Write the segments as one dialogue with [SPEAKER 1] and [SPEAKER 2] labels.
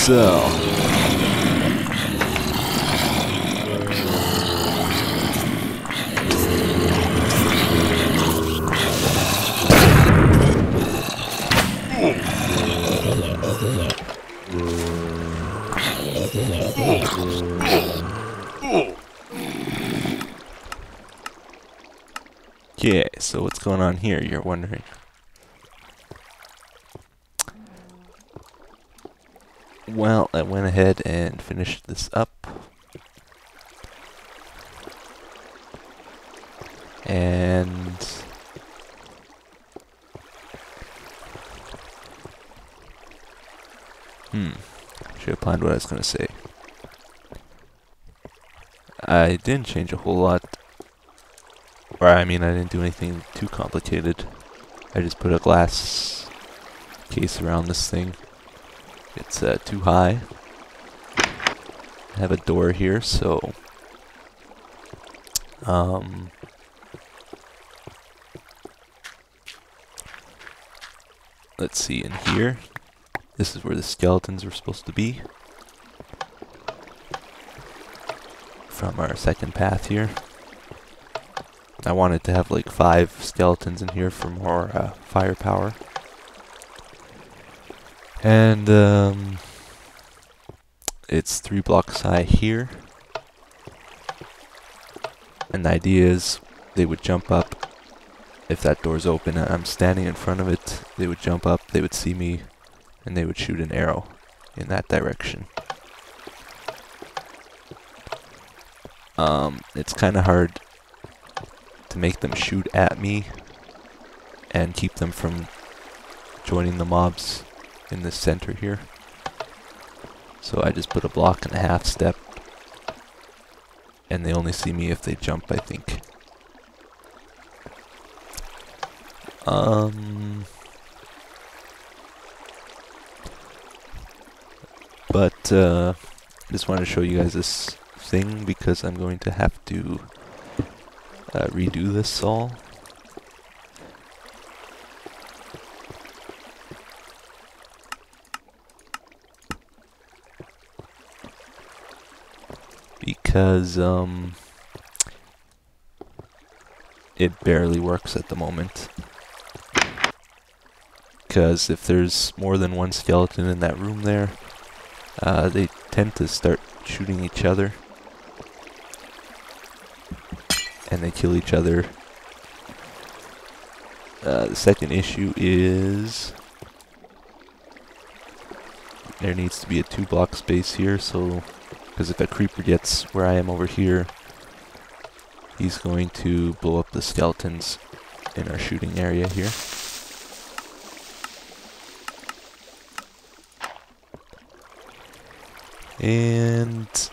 [SPEAKER 1] cell. Yeah, so what's going on here, you're wondering? Well, I went ahead and finished this up. And should have planned what I was going to say. I didn't change a whole lot. Or, I mean, I didn't do anything too complicated. I just put a glass case around this thing. It's too high. I have a door here, so let's see, in here, this is where the skeletons were supposed to be. From our second path here. I wanted to have like 5 skeletons in here for more firepower. And it's 3 blocks high here. And the idea is they would jump up if that door's open and I'm standing in front of it. They would jump up, they would see me, and they would shoot an arrow in that direction. It's kind of hard to make them shoot at me and keep them from joining the mobs in the center here. So I just put a 1.5 block step, and they only see me if they jump, I think. But I just wanted to show you guys this thing because I'm going to have to redo this all. Because it barely works at the moment. Because if there's more than one skeleton in that room there, they tend to start shooting each other. And they kill each other. The second issue is there needs to be a 2 block space here, so because if a creeper gets where I am over here, he's going to blow up the skeletons in our shooting area here. And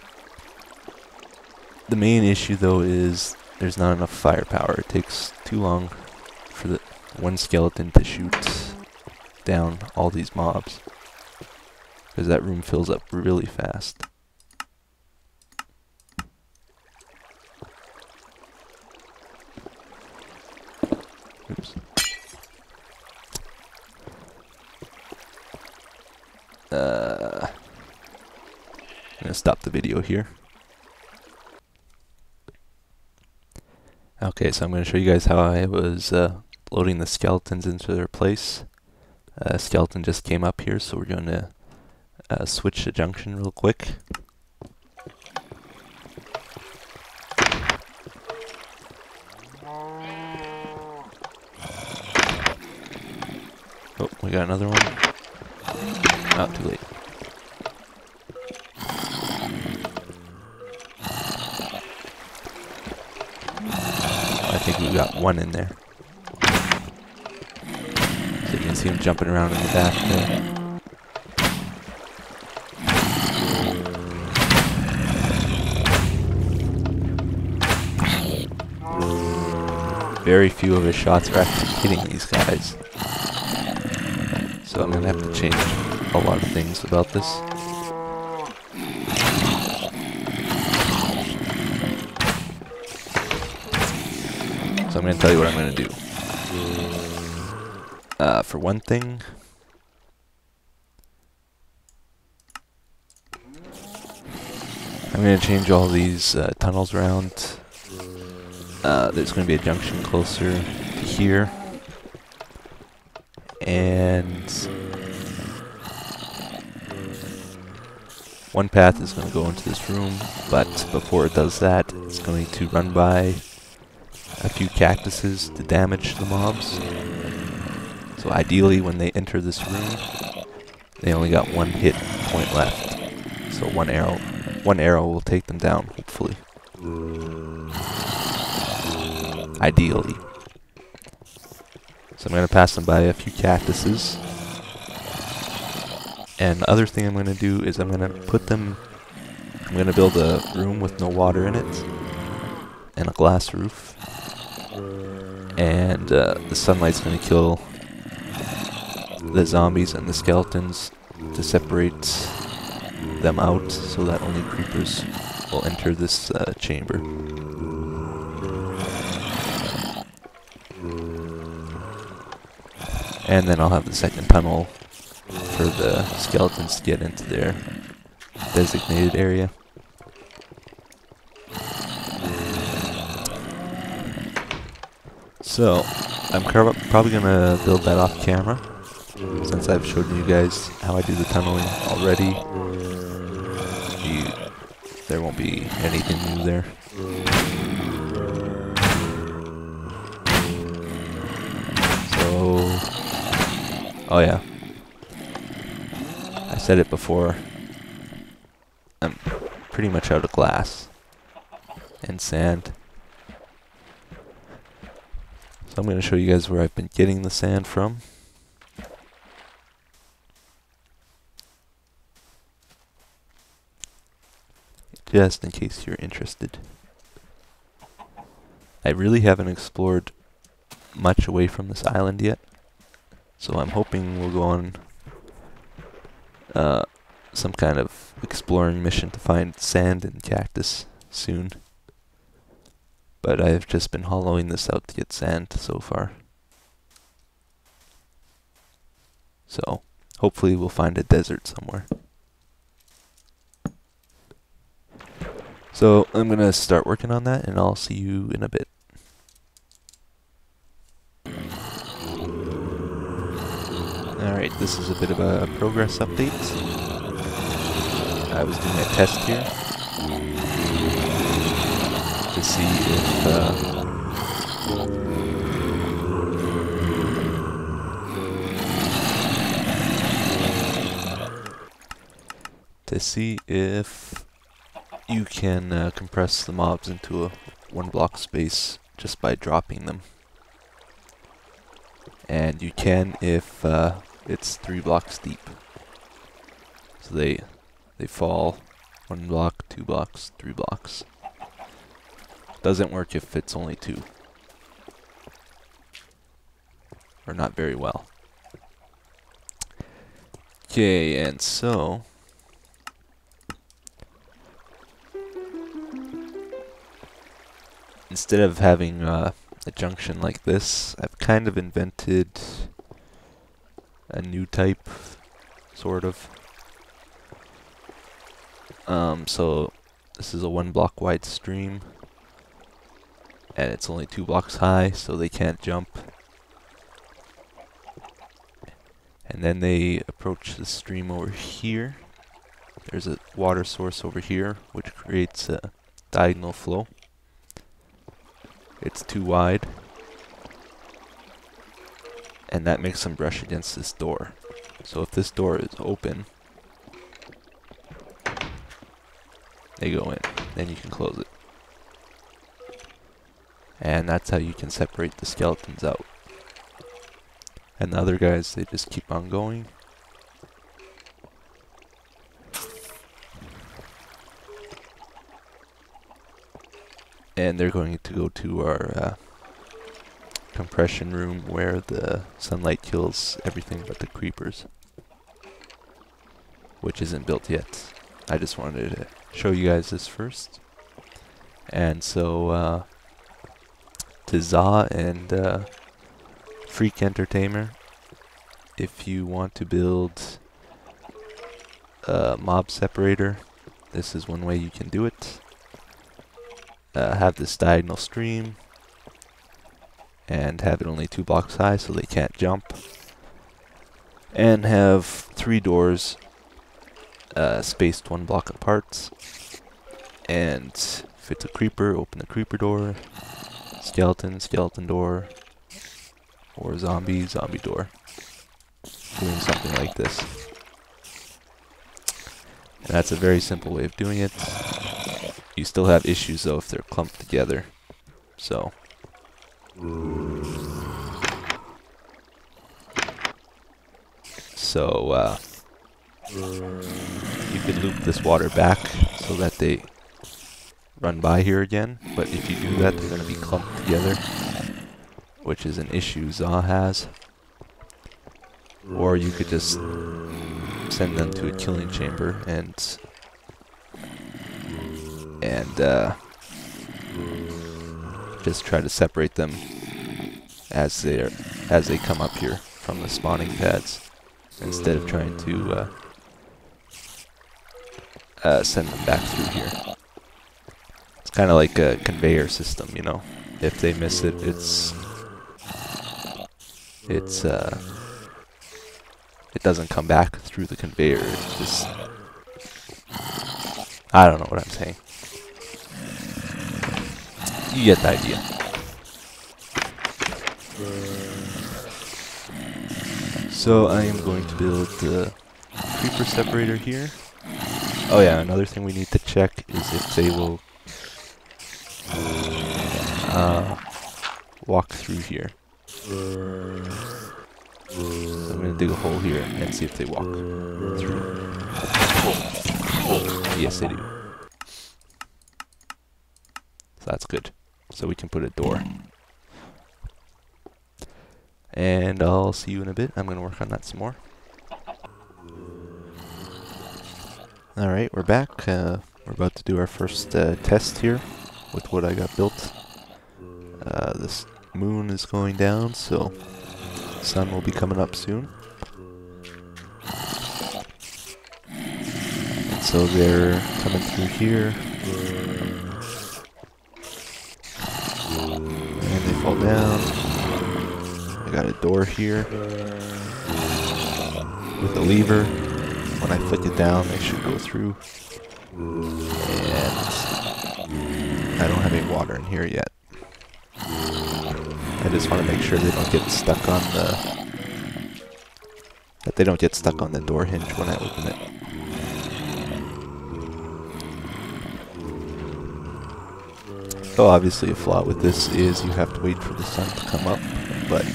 [SPEAKER 1] the main issue though is there's not enough firepower. It takes too long for the one skeleton to shoot down all these mobs, because that room fills up really fast. Oops. I'm gonna stop the video here. Okay, so I'm going to show you guys how I was loading the skeletons into their place. A skeleton just came up here, so we're going to switch the junction real quick. Oh, we got another one. Oh, too late. I think we got one in there. So you can see him jumping around in the back there. Very few of his shots are actually hitting these guys. So I'm gonna have to change a lot of things about this. So I'm going to tell you what I'm going to do. For one thing, I'm going to change all these tunnels around. There's going to be a junction closer to here. And one path is going to go into this room, but before it does that, it's going to run by a few cactuses to damage the mobs. So ideally, when they enter this room, they only got one hit point left. So one arrow will take them down, hopefully. Ideally. So I'm going to pass them by a few cactuses. And the other thing I'm going to do is I'm going to build a room with no water in it. And a glass roof. And the sunlight's going to kill the zombies and the skeletons to separate them out so that only creepers will enter this chamber. And then I'll have the second tunnel for the skeletons to get into their designated area. So, I'm probably going to build that off camera, since I've showed you guys how I do the tunneling already. There won't be anything new there. So, oh yeah, I said it before, I'm pretty much out of glass and sand. So I'm going to show you guys where I've been getting the sand from. Just in case you're interested. I really haven't explored much away from this island yet. So I'm hoping we'll go on some kind of exploring mission to find sand and cactus soon. But I've just been hollowing this out to get sand so far. So hopefully we'll find a desert somewhere. So I'm going to start working on that and I'll see you in a bit. Alright, this is a bit of a progress update. I was doing a test here to see if you can compress the mobs into a one block space just by dropping them. And you can if it's 3 blocks deep. So they fall 1 block, 2 blocks, 3 blocks. Doesn't work if it's only 2. Or not very well. Okay, and so instead of having a junction like this, I've kind of invented a new type, sort of. So this is a 1 block wide stream, and it's only 2 blocks high, so they can't jump. And then they approach the stream over here. There's a water source over here, which creates a diagonal flow. It's too wide, and that makes them brush against this door. So if this door is open, they go in, then you can close it. And that's how you can separate the skeletons out. And the other guys, they just keep on going. And they're going to go to our compression room where the sunlight kills everything but the creepers, which isn't built yet. I just wanted to show you guys this first. And so to Za and Freak Entertainer, if you want to build a mob separator this is one way you can do it. Have this diagonal stream and have it only 2 blocks high so they can't jump. And have 3 doors spaced 1 block apart. And if it's a creeper, open the creeper door. Skeleton, skeleton door. Or zombie, zombie door. Doing something like this. And that's a very simple way of doing it. You still have issues though if they're clumped together. So you can loop this water back so that they run by here again, but if you do that, they're going to be clumped together, which is an issue Zaw has. Or you could just send them to a killing chamber and just try to separate them as they come up here from the spawning pads, instead of trying to send them back through here. It's kind of like a conveyor system, you know. If they miss it, it doesn't come back through the conveyor. It's just, I don't know what I'm saying. You get the idea. So I am going to build the creeper separator here. Oh yeah, another thing we need to check is if they will walk through here. So I'm going to dig a hole here and see if they walk through. Yes, they do. So that's good. So we can put a door. And I'll see you in a bit. I'm going to work on that some more. Alright, we're back. We're about to do our first test here with what I got built. This moon is going down, so the sun will be coming up soon. And so they're coming through here. And they fall down. I got a door here with a lever. When I flick it down, they should go through. And I don't have any water in here yet. I just want to make sure they don't get stuck on the door hinge when I open it. So obviously a flaw with this is you have to wait for the sun to come up, but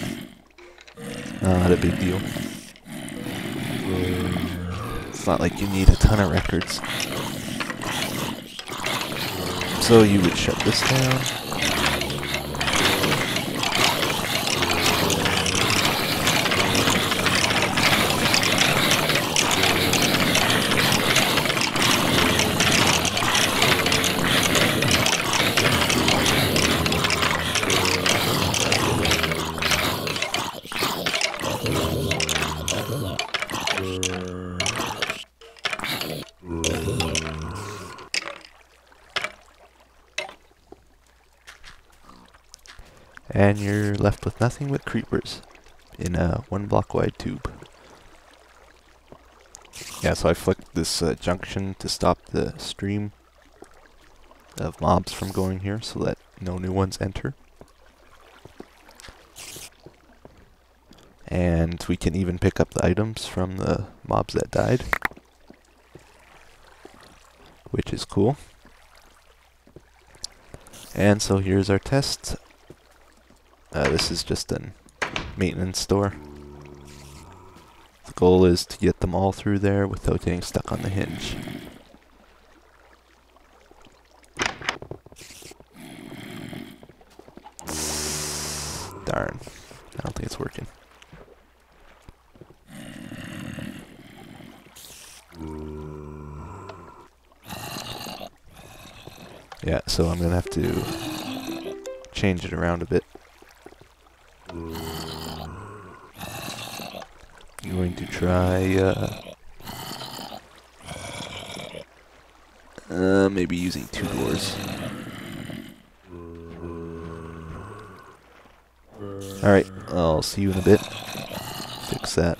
[SPEAKER 1] not a big deal. It's not like you need a ton of records. So you would shut this down. And you're left with nothing but creepers in a 1 block wide tube. Yeah, so I flicked this junction to stop the stream of mobs from going here so that no new ones enter. And we can even pick up the items from the mobs that died, which is cool. And so here's our test. This is just a maintenance store. The goal is to get them all through there without getting stuck on the hinge. Darn. I don't think it's working. Yeah, so I'm gonna have to change it around a bit. I'm going to try Maybe using 2 doors. Alright, I'll see you in a bit. Fix that.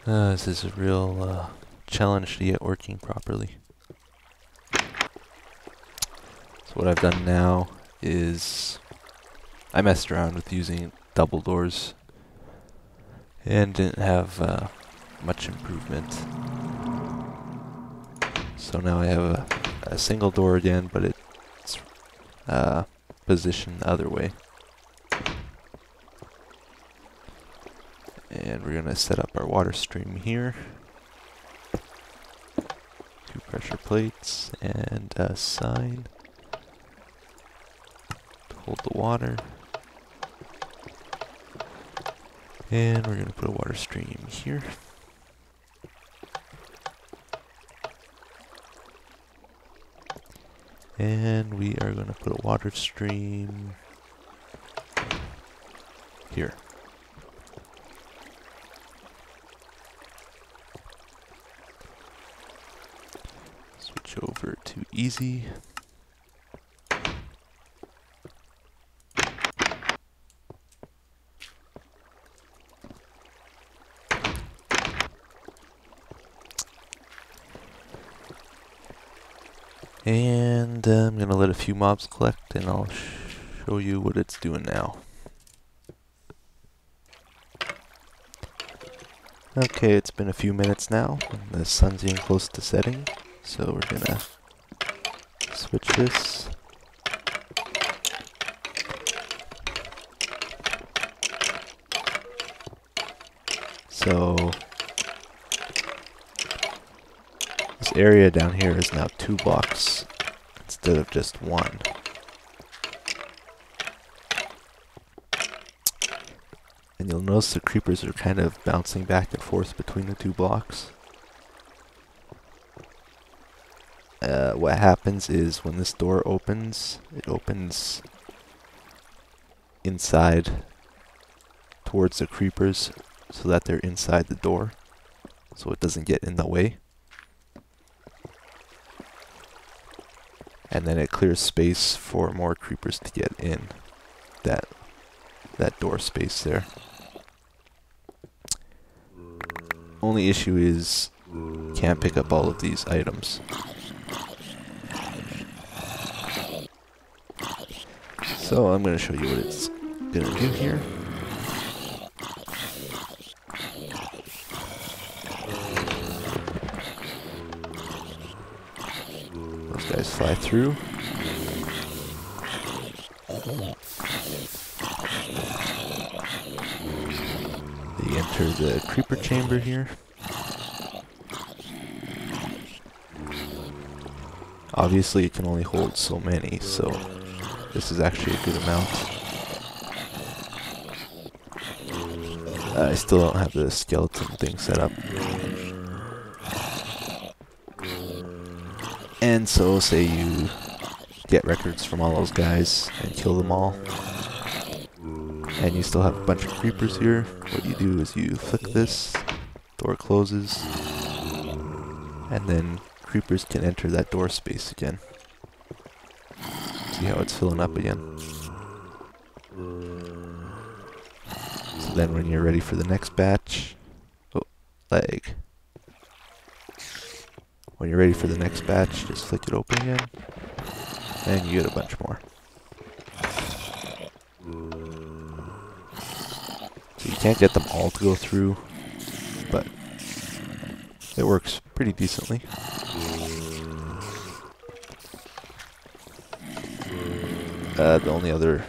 [SPEAKER 1] This is a real challenge to get working properly. So what I've done now is I messed around with using double doors and didn't have much improvement. So now I have a single door again, but it's positioned the other way. And we're gonna set up our water stream here. 2 pressure plates and a sign to hold the water. And we're gonna put a water stream here. And we are gonna put a water stream here. Switch over to easy. And I'm gonna let a few mobs collect and I'll show you what it's doing now. Okay, it's been a few minutes now, and the sun's getting close to setting, so we're gonna switch this. So this area down here is now 2 blocks instead of just 1. And you'll notice the creepers are kind of bouncing back and forth between the 2 blocks. What happens is when this door opens, it opens inside towards the creepers so that they're inside the door, so it doesn't get in the way. And then it clears space for more creepers to get in that door space there. Only issue is can't pick up all of these items. So I'm going to show you what it's going to do here. Those guys fly through. They enter the creeper chamber here. Obviously it can only hold so many, so this is actually a good amount. I still don't have the skeleton thing set up. And so say you get records from all those guys and kill them all, and you still have a bunch of creepers here. What you do is you flick this, door closes, and then creepers can enter that door space again. See how it's filling up again. So then when you're ready for the next batch, oh, lag. When you're ready for the next batch, just flick it open again, and you get a bunch more. So you can't get them all to go through, but it works pretty decently. The only other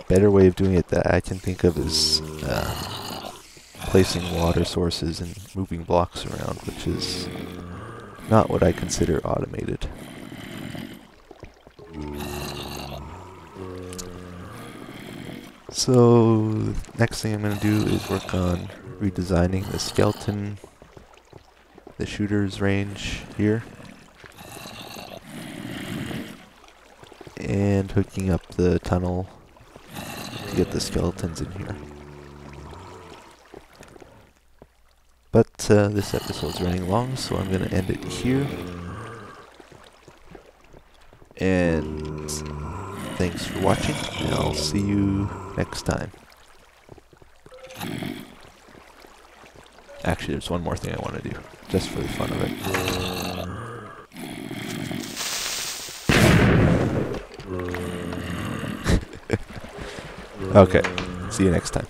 [SPEAKER 1] better way of doing it that I can think of is placing water sources and moving blocks around, which is not what I consider automated. So next thing I'm going to do is work on redesigning the skeleton, the shooter's range here, and hooking up the tunnel to get the skeletons in here. But this episode's running long, so I'm going to end it here. And thanks for watching, and I'll see you next time. Actually, there's one more thing I want to do, just for the fun of it. Okay, see you next time.